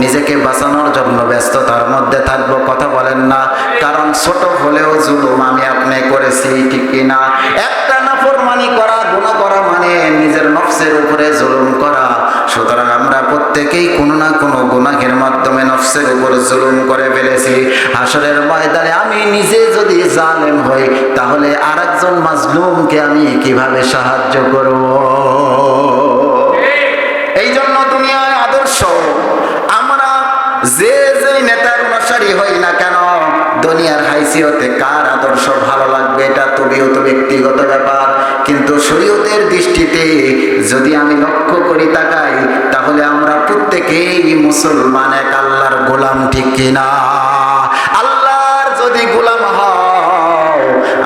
নিজেকে বাঁচানোর জন্য ব্যস্ততার মধ্যে থাকবো, কথা বলেন না? কারণ ছোট হলেও জুলুম আমি আপনি করেছি, ঠিক কিনা? একটা নাফরমানি করা, গুনাহ করা মানে নিজের নফসের উপরে জুলুম করা। সুতরাং আমরা প্রত্যেকেই কোনো না কোনো গুনাহের মাধ্যমে নফসের উপর জুলুম করে ফেলেছি। হাসরের ময়দানে আমি নিজে যদি জালেম হই, তাহলে আরেকজন মাজলুমকে আমি কিভাবে সাহায্য করব? এই জন্য দুনিয়ায় আদর্শ, আমরা যে নেতার অনুসারী হই না কেন, দুনিয়ার হাইসিয়তে কার আদর্শ ভালো লাগবে এটা তবিও তো ব্যক্তিগত ব্যাপার। কিন্তু শরীয়তের দৃষ্টিতে যদি আমি লক্ষ্য করি, তাকাই, তাহলে আমরা প্রত্যেকেই মুসলমান, এক আল্লাহর গোলাম, ঠিক কিনা? আল্লাহর যদি গোলাম হও,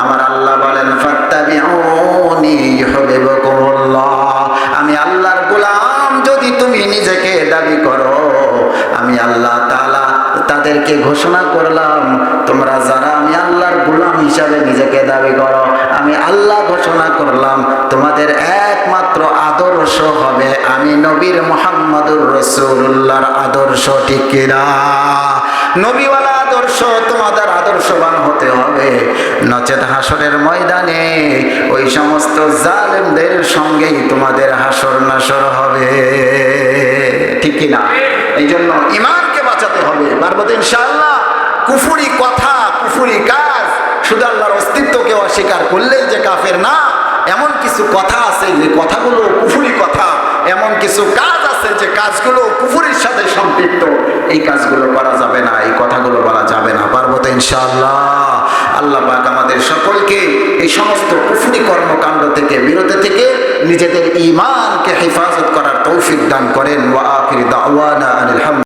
আমার আল্লাহ বলেন ফাত্তাবিউনি ইউহিব্বুকুমুল্লাহ। আমি আল্লাহর গোলাম যদি তুমি নিজেকে দাবি করো, আমি আল্লাহ তাআলা তাদেরকে ঘোষণা করলাম, তোমরা যারা আমি আল্লাহর গোলাম হিসাবে নিজেকে দাবি করো, আমি আল্লাহ ঘোষণা করলাম তোমাদের একমাত্র আদর্শ হবে আমি নবীর মুহাম্মদুর রাসূলুল্লাহর আদর্শ, ঠিক কিনা? নবীওয়ালা আদর্শ তোমাদের আদর্শবান হতে হবে, নচেত হাসরের ময়দানে ওই সমস্ত জালেমদের সঙ্গেই তোমাদের হাসর নাসর হবে, ঠিক কিনা? এই জন্য ঈমানকে বাঁচাতে হবে, পারবো তো ইনশাআল্লাহ? কুফরি কথা, কুফরি কাজ, শুধু আল্লাহর অস্তিত্বকে অস্বীকার করলেই যে কাফের না, এমন কিছু কথা আছে যে কথাগুলো কুফরি কথা, এমন কিছু কাজ আছে যে কাজগুলো কুফরির সাথে সম্পৃক্ত, এই কাজগুলো করা যাবে না, এই কথাগুলো বলা যাবে না, পারবো তো ইনশাআল্লাহ? আল্লাহ পাক আমাদের সকলকে এই সমস্ত কুফরি কর্মকাণ্ড থেকে বিরত থেকে নিজেদের ঈমানকে হেফাজত করার তৌফিক দান করেন। ওয়া আখির দাওয়ানা আনিল হামদুলিল্লাহ।